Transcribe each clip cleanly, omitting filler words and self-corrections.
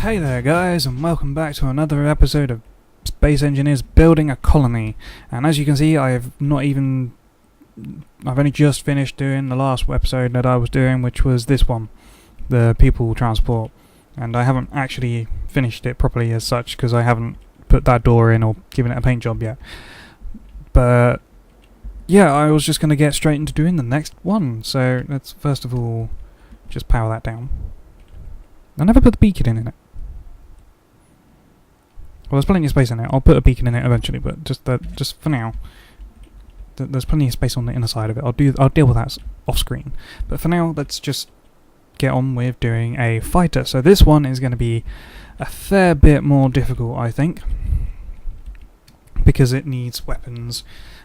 Hey there guys, and welcome back to another episode of Space Engineers Building a Colony. And as you can see, I've only just finished doing the last episode that I was doing, which was this one, the people transport. And I haven't actually finished it properly as such, because I haven't put that door in or given it a paint job yet. But yeah, I was just going to get straight into doing the next one. So let's first of all just power that down. I never put the beacon in it. Well, there's plenty of space in it. I'll put a beacon in it eventually, but just for now, there's plenty of space on the inner side of it. I'll deal with that off screen. But for now, let's just get on with doing a fighter. So this one is going to be a fair bit more difficult, I think, because it needs weapons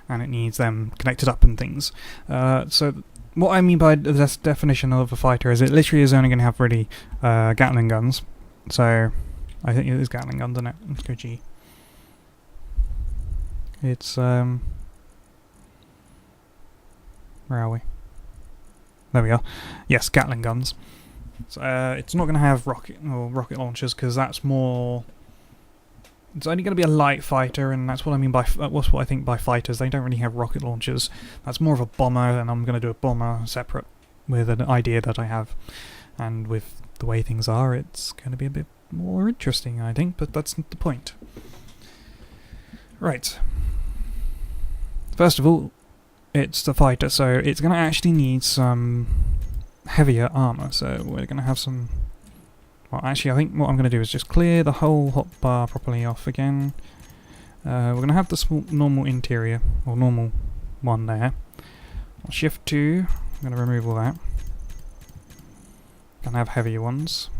and it needs them connected up and things. So what I mean by this definition of a fighter is it literally is only going to have really Gatling guns. So I think it is Gatling guns, isn't it? Let's go G. It's where are we? There we are. Yes, Gatling guns. So, it's not going to have rocket launchers, because that's more. It's only going to be a light fighter, and that's what I mean by what I think by fighters. They don't really have rocket launchers. That's more of a bomber, and I'm going to do a bomber separate with an idea that I have. And with the way things are, it's going to be a bit more interesting, I think, but that's not the point. Right. First of all, it's the fighter, so it's going to actually need some heavier armour. So we're going to have some. Well, actually, I think what I'm going to do is just clear the whole hotbar properly off again. We're going to have the small normal interior, or normal one there. I'll shift 2. I'm going to remove all that. Going to have heavier ones.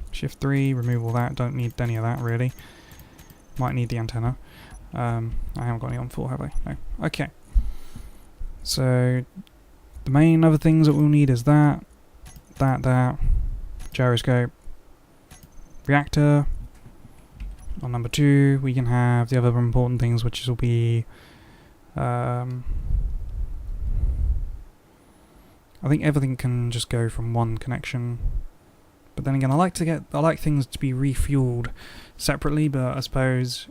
Shift 3, remove all that. Don't need any of that really. Might need the antenna. I haven't got any on full, have I? No. Okay. So the main other things that we'll need is that, gyroscope, reactor. On number 2, we can have the other important things, which will be I think everything can just go from one connection, but then again, I like things to be refueled separately. But I suppose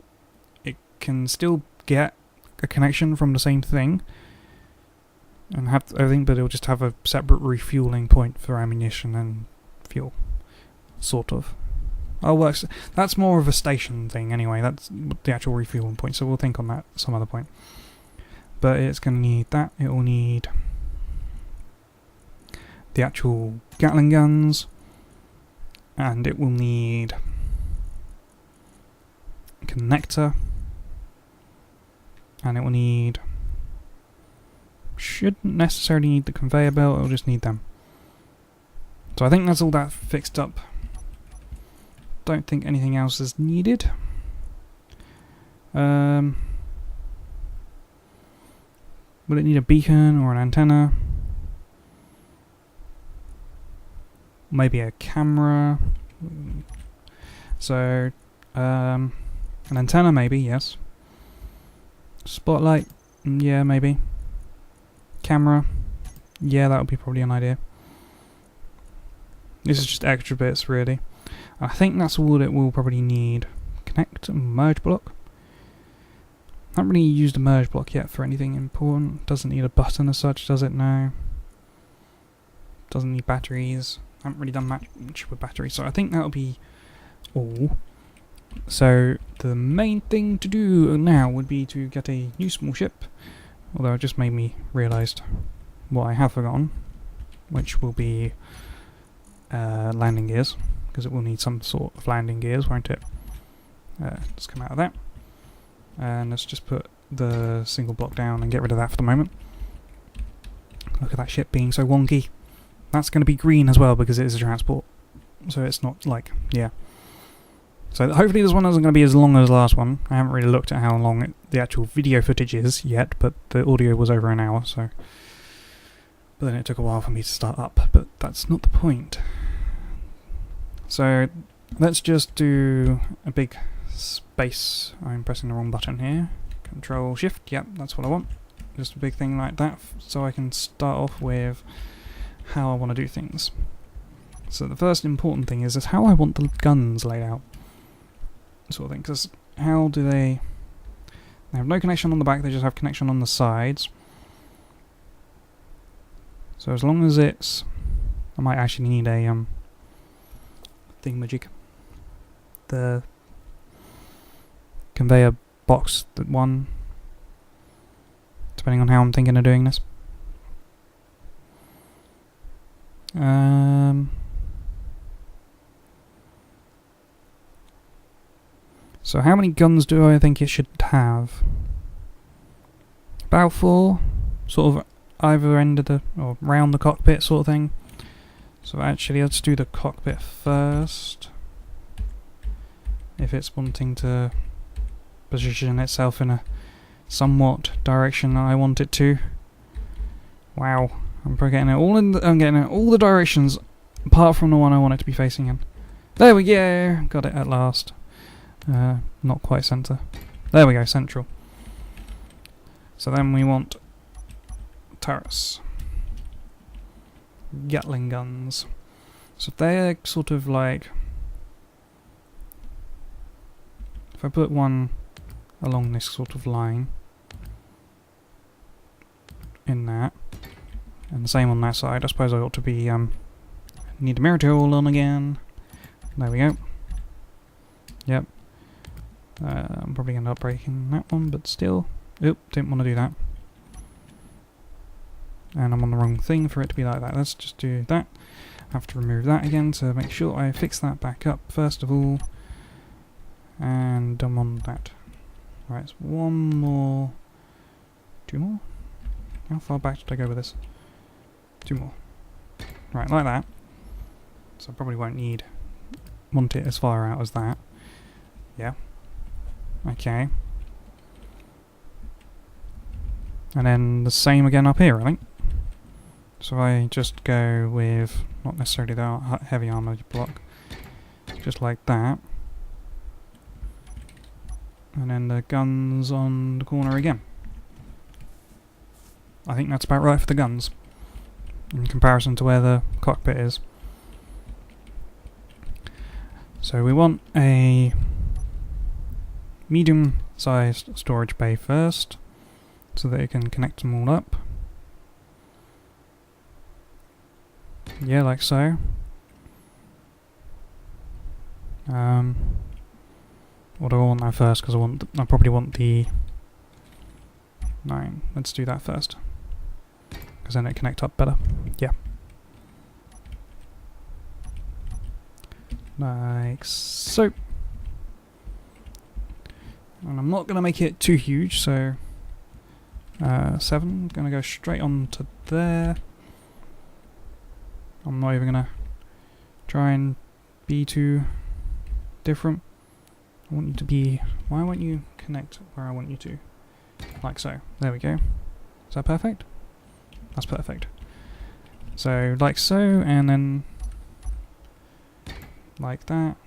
it can still get a connection from the same thing and have everything, but it'll just have a separate refueling point for ammunition and fuel, sort of. Oh, works. That's more of a station thing anyway. That's the actual refueling point. So we'll think on that some other point. But it's going to need that. It will need the actual Gatling guns, and it will need a connector, and it will need, shouldn't necessarily need the conveyor belt, it'll just need them. So I think that's all that fixed up. Don't think anything else is needed. Will it need a beacon or an antenna? Maybe a camera. So, an antenna maybe, yes. Spotlight, yeah, maybe. Camera, yeah, that would be probably an idea. This is just extra bits, really. I think that's all it will probably need. Connect and merge block. Haven't really used a merge block yet for anything important. Doesn't need a button as such, does it? No. Doesn't need batteries. Haven't really done much with batteries, so I think that'll be all. So the main thing to do now would be to get a new small ship, although it just made me realise what I have forgotten, which will be landing gears, because it will need some sort of landing gears, won't it? Let's come out of that, and let's just put the single block down and get rid of that for the moment. Look at that ship being so wonky. That's going to be green as well because it is a transport, so it's not like, yeah. So hopefully this one isn't going to be as long as the last one. I haven't really looked at how long the actual video footage is yet, but the audio was over an hour, so. But then it took a while for me to start up, but that's not the point. So let's just do a big space. I'm pressing the wrong button here. Control Shift, yep, that's what I want. Just a big thing like that, so I can start off with how I want to do things. So the first important thing is how I want the guns laid out, sort of thing. Because how do they have no connection on the back, they just have connection on the sides. So as long as it's... I might actually need a thingamajig. The conveyor box, that one, depending on how I'm thinking of doing this. So how many guns do I think it should have? About 4, sort of either end of the, or round the cockpit sort of thing. So actually let's do the cockpit first. If it's wanting to position itself in a somewhat direction that I want it to. Wow, I'm getting it all in I'm getting it all the directions apart from the one I want it to be facing in. There we go, got it at last. Not quite centre. There we go, central. So then we want turrets. Gatling guns. So they're sort of like... If I put one along this sort of line, in that, and the same on that side, I suppose I ought to be, need the mirror tool on again. There we go. Yep. I'm probably going to end up breaking that one, but still. Oop, didn't want to do that. And I'm on the wrong thing for it to be like that. Let's just do that. I have to remove that again to make sure I fix that back up first of all. And I'm on that. Right, it's one more. 2 more? How far back did I go with this? 2 more. Right, like that. So I probably won't want it as far out as that. Yeah. Okay. And then the same again up here, I think. So I just go with, not necessarily the heavy armor block, just like that. And then the guns on the corner again. I think that's about right for the guns, in comparison to where the cockpit is. So we want a medium-sized storage bay first, so that it can connect them all up. Yeah, like so. What do I want that first? Because I probably want the 9. Let's do that first, because then it connect up better. Yeah. Like so. And I'm not going to make it too huge, so 7, going to go straight on to there. I'm not even going to try and be too different. I want you to be... Why won't you connect where I want you to? Like so. There we go. Is that perfect? That's perfect. So, like so, and then... like that.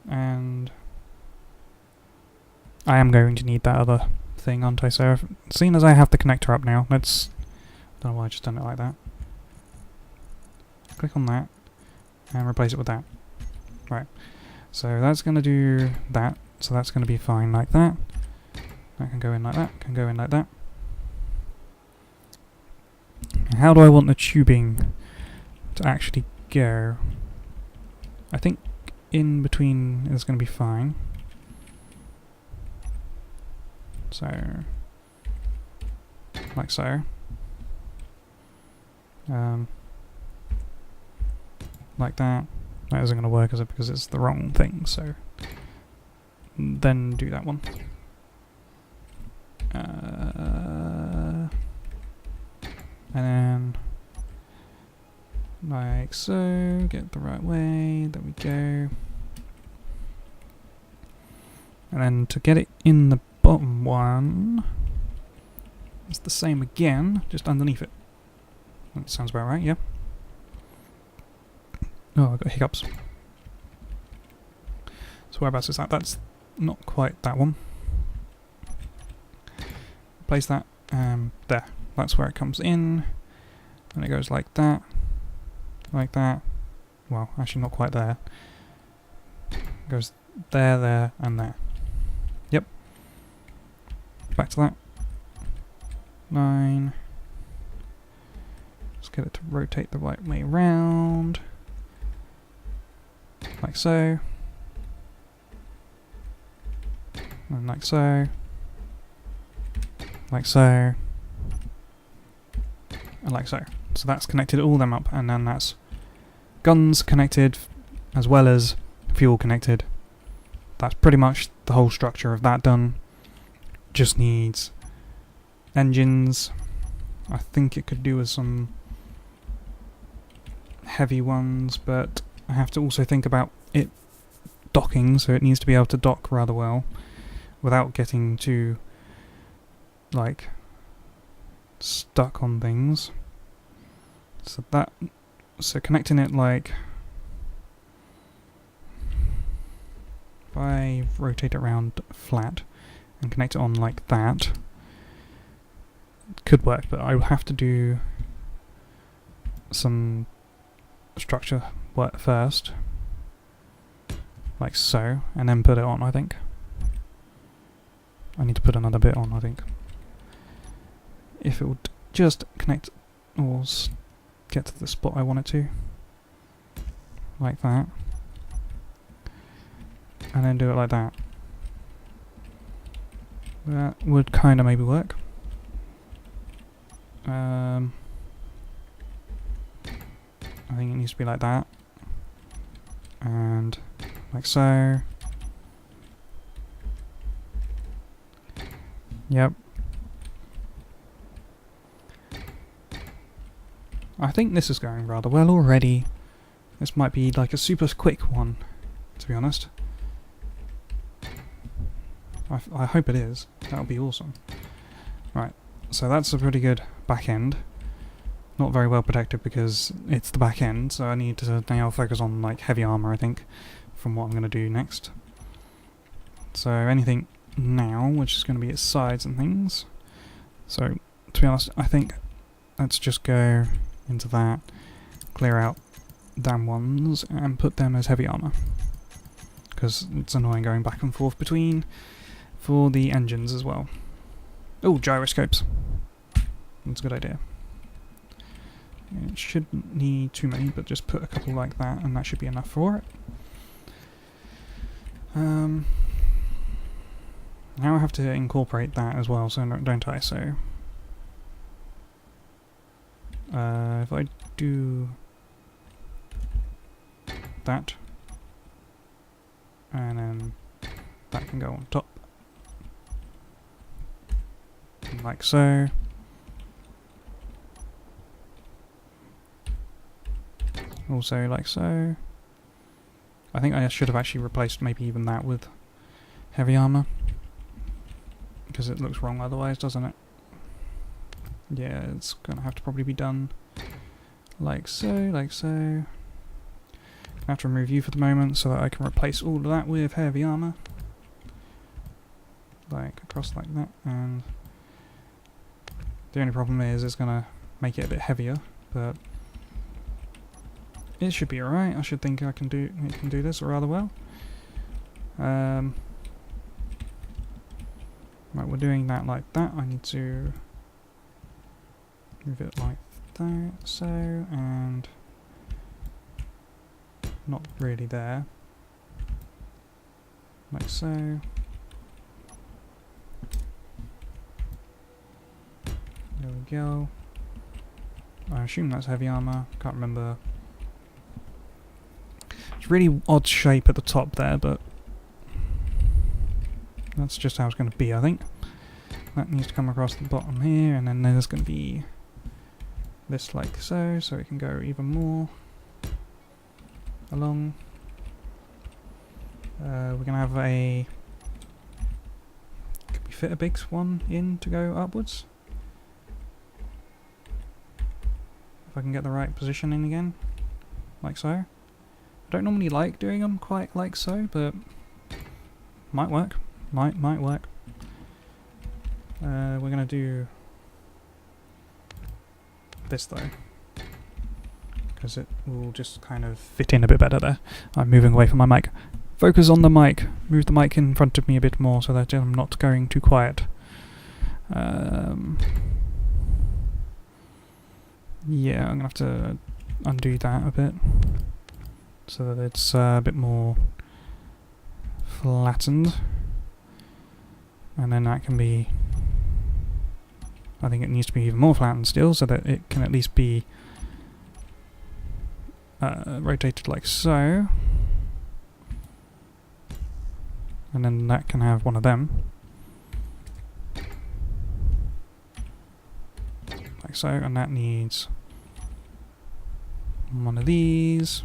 And... I am going to need that other thing, aren't I? So, seeing as I have the connector up now, let's... I don't know why I just done it like that. Click on that, and replace it with that. Right. So that's going to do that, so that's going to be fine like that. That can go in like that, can go in like that. And how do I want the tubing to actually go? I think in between is going to be fine. So, like so. Like that. That isn't going to work, is it? Because it's the wrong thing, so... Then do that one. And then... like so. Get the right way. There we go. And then to get it in the bottom one... it's the same again, just underneath it. That sounds about right, yeah. Oh, I've got hiccups. So whereabouts is that? That's not quite that one. Place that there. That's where it comes in. And it goes like that. like that. Well, actually not quite there. Goes there, there, and there. Yep. Back to that. 9. Let's get it to rotate the right way round. Like so. And like so. Like so. And like so. So that's connected all them up, and then that's guns connected as well as fuel connected. That's pretty much the whole structure of that done. Just needs engines. I think it could do with some heavy ones, but I have to also think about it docking, so it needs to be able to dock rather well without getting too like stuck on things. So connecting it like, if I rotate it around flat and connect it on like that, it could work, but I will have to do some structure work first, like so, and then put it on, I think. I need to put another bit on, I think. If it would just connect or get to the spot I want it to, like that, and then do it like that. That would kind of maybe work. I think it needs to be like that, and like so. Yep. I think this is going rather well already. This might be like a super quick one, to be honest. I hope it is. That would be awesome. Right, so that's a pretty good back end. Not very well protected because it's the back end, so I need to now focus on like heavy armor, I think, from what I'm going to do next. So anything now, which is going to be its sides and things. So to be honest, I think let's just go into that, clear out them ones, and put them as heavy armor, because it's annoying going back and forth between for the engines as well. Oh, gyroscopes. That's a good idea. It shouldn't need too many, but just put a couple like that, and that should be enough for it. Now I have to incorporate that as well, so don't I? So if I do that, and then that can go on top, like so. Also like so. I think I should have actually replaced maybe even that with heavy armor, because it looks wrong otherwise, doesn't it? Yeah, it's gonna have to probably be done like so, like so. I have to remove you for the moment so that I can replace all of that with heavy armor. Like across like that, and the only problem is it's gonna make it a bit heavier, but it should be alright. I should think it can do this rather well. Right, we're doing that like that. I need to move it like that, so, and not really there. Like so. There we go. I assume that's heavy armor. Can't remember. It's really odd shape at the top there, but that's just how it's going to be, I think. That needs to come across the bottom here, and then there's going to be this like so, so it can go even more along. We're going to have a... Could we fit a big one in to go upwards? If I can get the right position in again, like so. I don't normally like doing them quite like so, but might work. Might work. We're gonna do this though, because it will just kind of fit in a bit better there. I'm moving away from my mic. Focus on the mic. Move the mic in front of me a bit more so that I'm not going too quiet. Yeah, I'm gonna have to undo that a bit so that it's a bit more flattened, and then that can be, I think it needs to be even more flattened still so that it can at least be rotated like so, and then that can have one of them like so, and that needs one of these.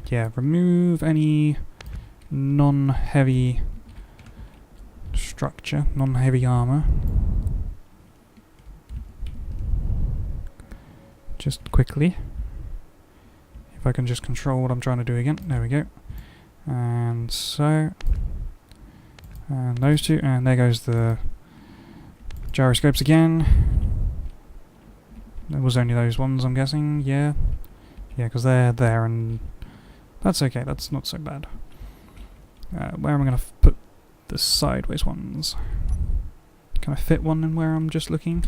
Yeah, remove any non-heavy structure, non-heavy armor. Just quickly. If I can just control what I'm trying to do again. There we go. And so. And those two, and there goes the gyroscopes again. There was only those ones, I'm guessing, yeah. Yeah, because they're there, and that's okay, that's not so bad. Where am I going to put the sideways ones? Can I fit one in where I'm just looking?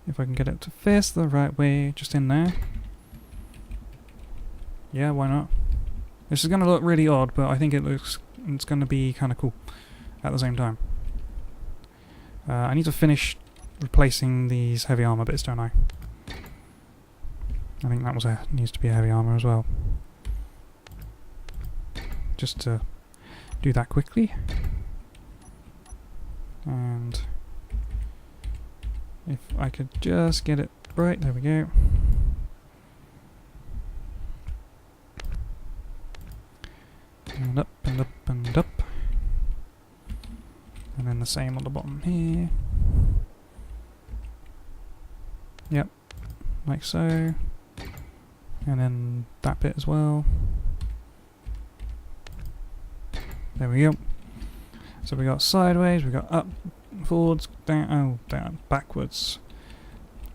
If I can get it to face the right way, just in there. Yeah, why not? This is going to look really odd, but I think it's going to be kind of cool at the same time. I need to finish replacing these heavy armor bits, don't I? I think that was needs to be a heavy armor as well. Just to do that quickly. And if I could just get it right, there we go. And up and up and up. And then the same on the bottom here. Yep, like so. And then that bit as well. There we go. So we got sideways, we got up, forwards, down, down, backwards.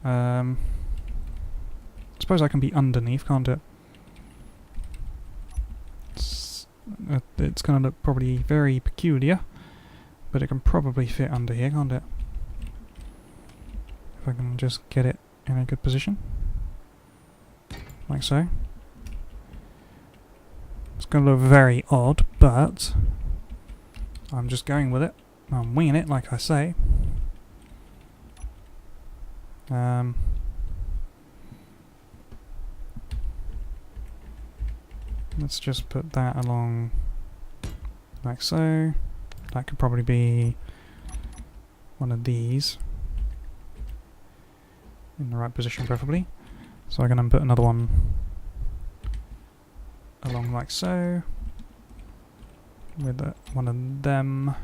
Suppose I can be underneath, can't it? It's going to look probably very peculiar, but it can probably fit under here, can't it? If I can just get it in a good position. Like so. It's going to look very odd, but I'm just going with it. I'm winging it, like I say. Let's just put that along like so. That could probably be one of these in the right position, preferably. So I'm going to put another one along like so, with one of them,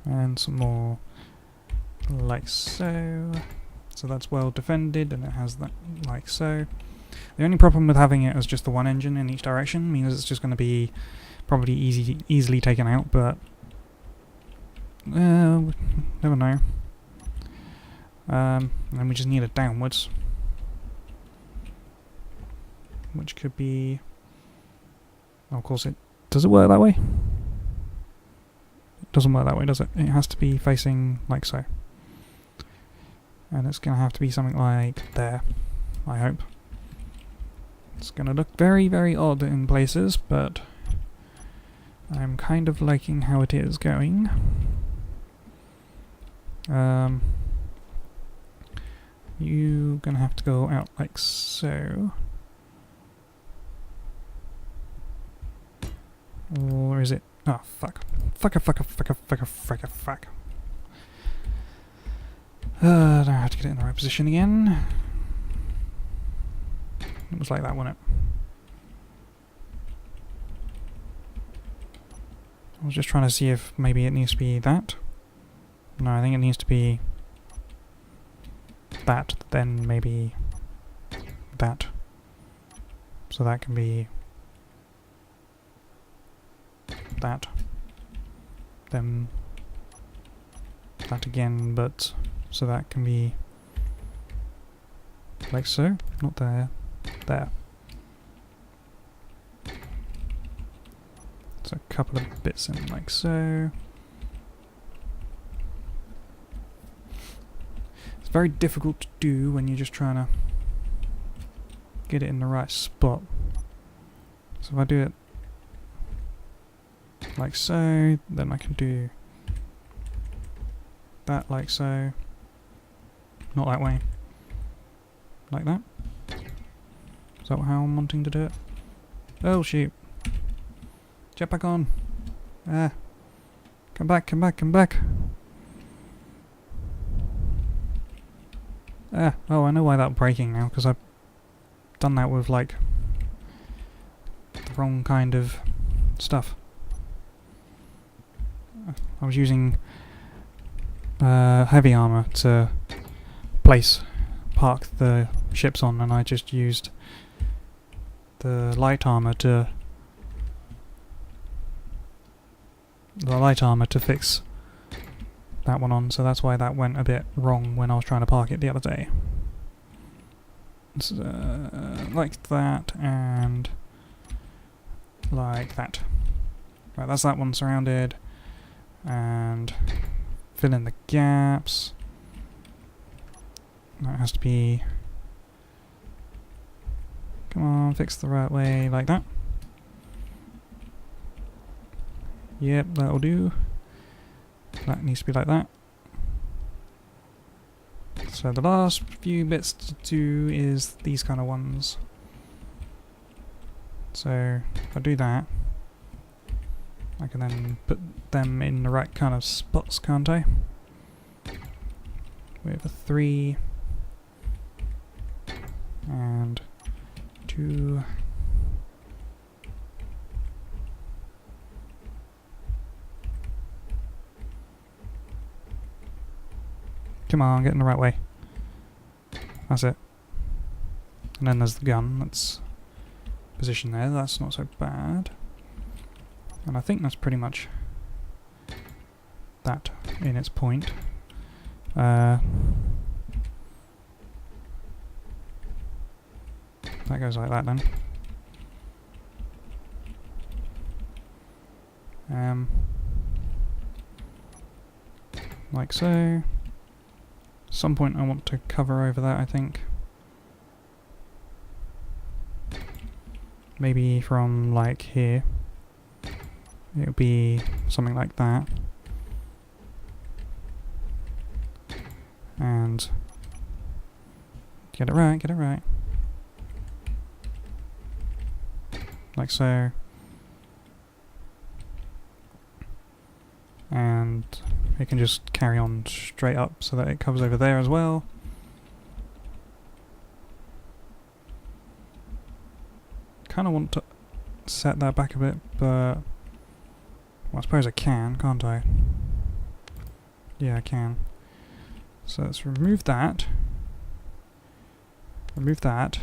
and some more like so. So that's well defended, and it has that like so. The only problem with having it as just the one engine in each direction means it's just going to be probably easily taken out, but never know. And we just need it downwards, which could be. Oh, of course, does it work that way? It doesn't work that way, does it? It has to be facing like so. And it's going to have to be something like there, I hope. It's going to look very, very odd in places, but I'm kind of liking how it is going. You're going to have to go out like so. Or is it? Oh, fuck. Fuck. I don't have to get it in the right position again. It was like that, wasn't it? I was just trying to see if maybe it needs to be that. No, I think it needs to be that, then maybe that. So that can be that. Then that again, but so that can be like so, not there, there. So a couple of bits in like so. It's very difficult to do when you're just trying to get it in the right spot. So if I do it like so, then I can do that like so. Not that way. Like that. Is that how I'm wanting to do it? Oh shoot. Jetpack on. Ah. Come back, come back, come back. Ah. Oh, I know why that's breaking now, because I've done that with like the wrong kind of stuff. I was using heavy armor to park the ships on, and I just used the light armor to fix that one on, so that's why that went a bit wrong when I was trying to park it the other day. So, like that, and like that. Right, that's that one surrounded, and fill in the gaps. That has to be... Come on, fix the right way, like that. Yep, that'll do. That needs to be like that. So the last few bits to do is these kind of ones. So if I do that, I can then put them in the right kind of spots, can't I? With a 3 and 2. Come on, get in the right way. That's it. And then there's the gun that's positioned there. That's not so bad. And I think that's pretty much that in its point. That goes like that then. Like so. Some point I want to cover over that, I think. Maybe from like here. It'll be something like that. And get it right, get it right. Like so. And it can just carry on straight up so that it covers over there as well. Kind of want to set that back a bit, but well, I suppose I can, can't I? Yeah, I can. So let's remove that. Remove that.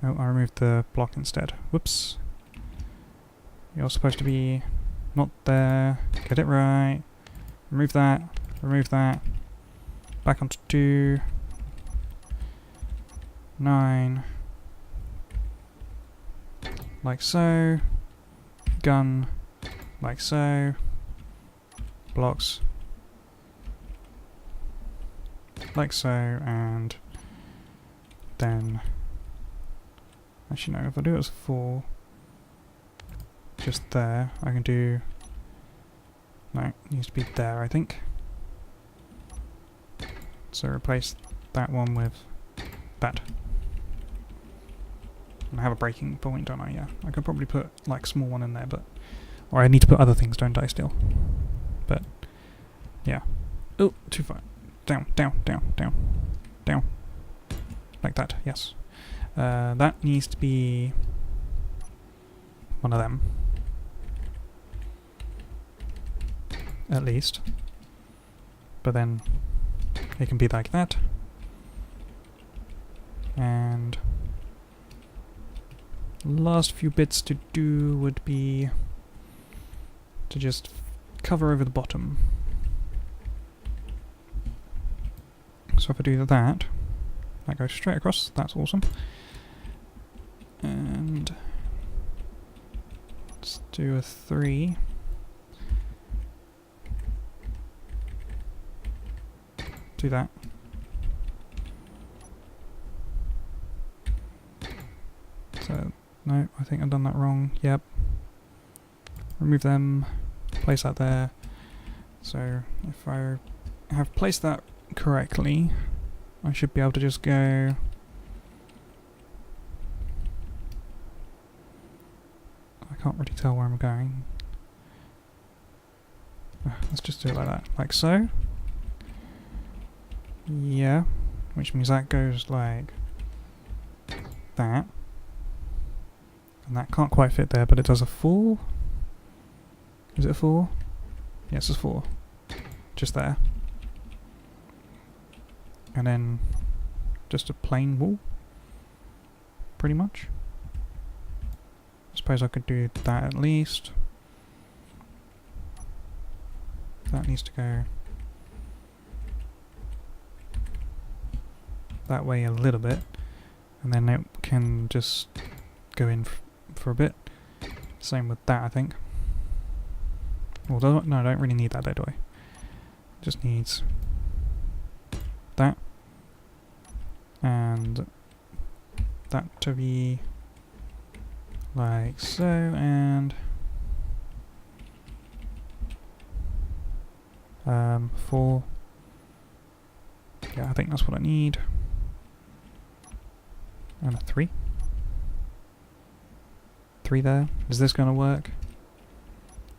Oh, I removed the block instead. Whoops. You're supposed to be not there. Get it right. Remove that. Remove that. Back onto 2. 9. Like so. Gun. Like so. Blocks. Like so, and then actually no, if I do it as 4 just there, I can do no, it needs to be there I think. So replace that one with that. And I have a breaking point, don't I? Yeah. I could probably put like a small one in there, but or I need to put other things, don't I, still? But yeah. Oh, too far. Down, down, down, down, down. Like that, yes. That needs to be one of them. At least. But then it can be like that. And last few bits to do would be to just cover over the bottom. So if I do that, that goes straight across. That's awesome. And let's do a 3. Do that. So, no, I think I've done that wrong. Yep. Remove them, place that there. So, if I have placed that correctly, I should be able to just go... I can't really tell where I'm going. Let's just do it like that, like so. Yeah, which means that goes like that. And that can't quite fit there, but it does a 4. Is it a 4? Yes, it's a 4. Just there. And then just a plain wall, pretty much. I suppose I could do that at least. That needs to go that way a little bit, and then it can just go in for a bit. Same with that, I think. Well, no, I don't really need that there, do I? Just needs that, and that to be like so, and 4. Yeah, I think that's what I need. And a 3. 3 there. Is this going to work?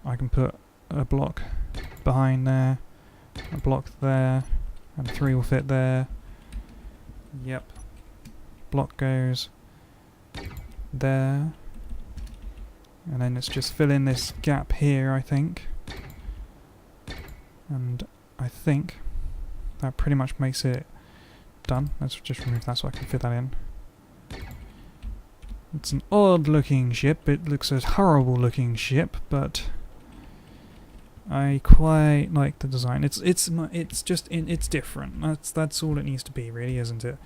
I can put a block behind there, a block there, and 3 will fit there. Yep. Block goes there. And then let's just fill in this gap here, I think. And I think that pretty much makes it done. Let's just remove that so I can fit that in. It's an odd looking ship. It looks a horrible looking ship, but I quite like the design. It's different. That's all it needs to be, really, isn't it?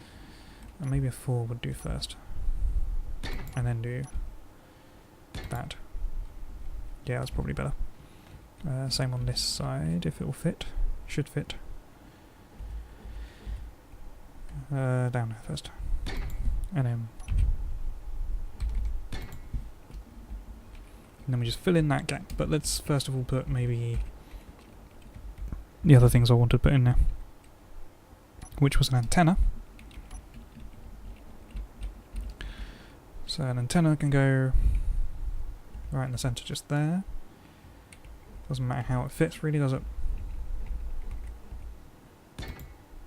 And maybe a 4 would do first, and then do that. Yeah, that's probably better. Same on this side, if it will fit. Should fit. Down there first. And then we just fill in that gap. But let's first of all put maybe the other things I wanted to put in there, which was an antenna. So an antenna can go right in the centre, just there. Doesn't matter how it fits, really, does it?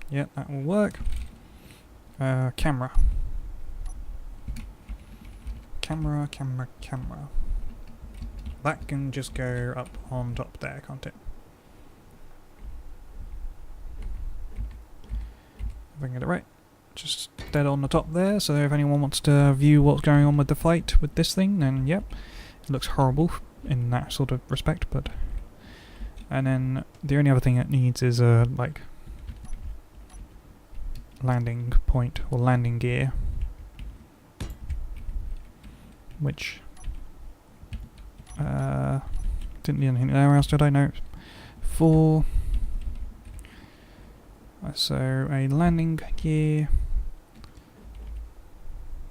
Yeah, that will work. Camera. Camera. That can just go up on top there, can't it? If I can get it right. Just dead on the top there, so if anyone wants to view what's going on with the fight with this thing, then yep. It looks horrible in that sort of respect, but... And then the only other thing it needs is a, like, landing point or landing gear, which didn't need anything there else, did I? No. 4. So a landing gear.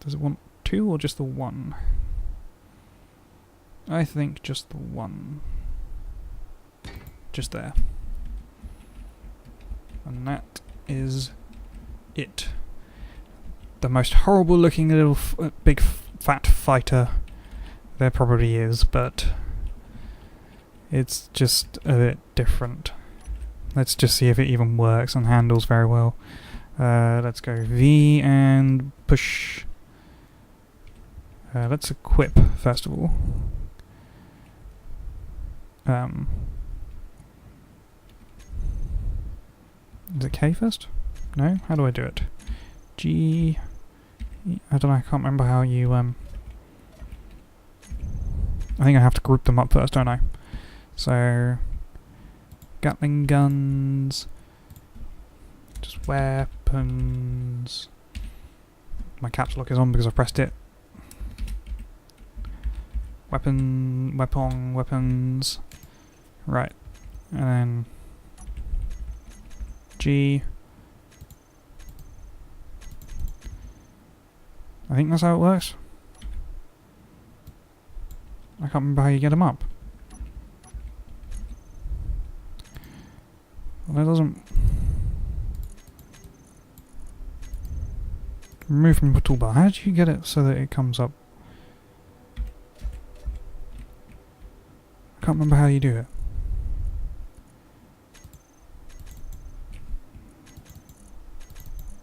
Does it want 2 or just the 1? I think just the 1. Just there. And that is it. The most horrible looking little big fat fighter there probably is, but it's just a bit different. Let's just see if it even works and handles very well. Let's go V and push. Let's equip first of all. Is it K first? No? How do I do it? G... I don't know, I can't remember how you... I think I have to group them up first, don't I? So... Gatling guns... Just weapons. My caps lock is on because I pressed it. Weapons. Right. And then G. I think that's how it works. I can't remember how you get them up. Well, that doesn't... Remove from the toolbar. How do you get it so that it comes up? I can't remember how you do it.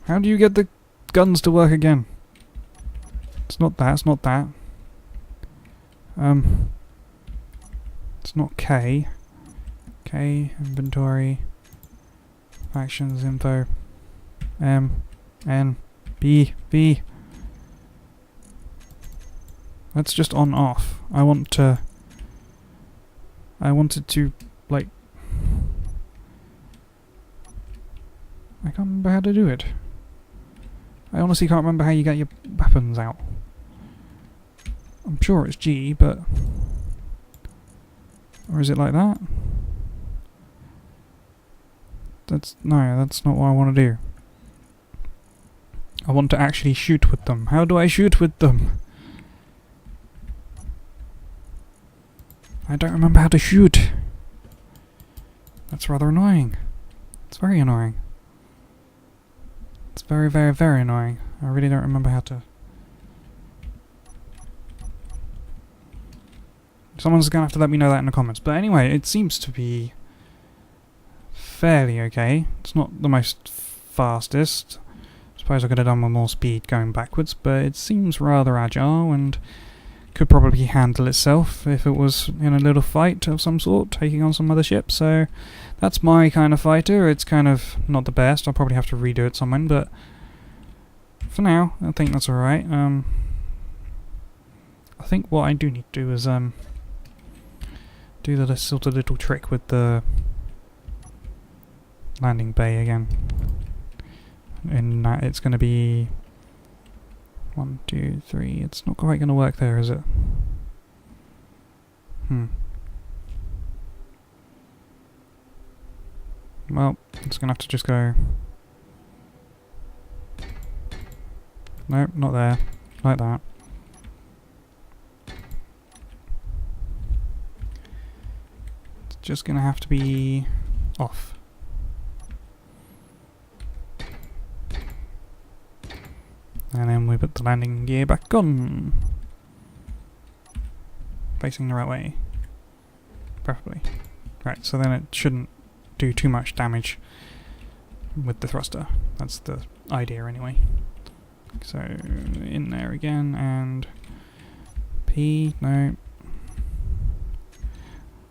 How do you get the guns to work again? It's not that, it's not that. It's not K. K, inventory, actions, info, M, N, B, V. That's just on off. I wanted to, like... I can't remember how to do it. I honestly can't remember how you get your weapons out. I'm sure it's G, but... Or is it like that? No, that's not what I want to do. I want to actually shoot with them. How do I shoot with them? I don't remember how to shoot. That's rather annoying. It's very annoying. It's very, very, very annoying. I really don't remember how to... Someone's gonna have to let me know that in the comments. But anyway, it seems to be fairly okay. It's not the most fastest. I suppose I could have done with more speed going backwards, but it seems rather agile and could probably handle itself if it was in a little fight of some sort, taking on some other ships. So that's my kind of fighter. It's kind of not the best. I'll probably have to redo it somewhere, but for now, I think that's alright. I think what I do need to do is do the sort of little trick with the landing bay again. In that it's going to be 1, 2, 3. It's not quite going to work there, is it? Well, it's going to have to just go... Nope, not there. Like that. It's just going to have to be off. And then we put the landing gear back on. Facing the right way. Preferably. Right, so then it shouldn't do too much damage with the thruster. That's the idea anyway. So, in there again, and P, no.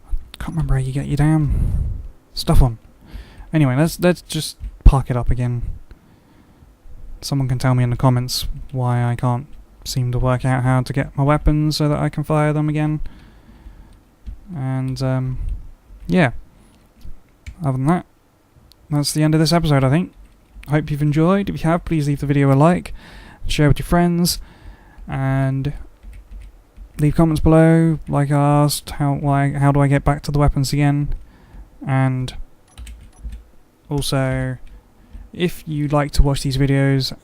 I can't remember how you get your damn stuff on. Anyway, let's just park it up again. Someone can tell me in the comments why I can't seem to work out how to get my weapons so that I can fire them again. And, yeah. Other than that, that's the end of this episode, I think. I hope you've enjoyed. If you have, please leave the video a like, share with your friends, and leave comments below, like I asked, how do I get back to the weapons again, and also, if you like to watch these videos,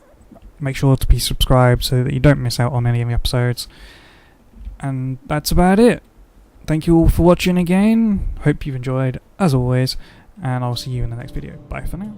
make sure to be subscribed so that you don't miss out on any of the episodes. And that's about it. Thank you all for watching again. Hope you've enjoyed, as always, and I'll see you in the next video. Bye for now.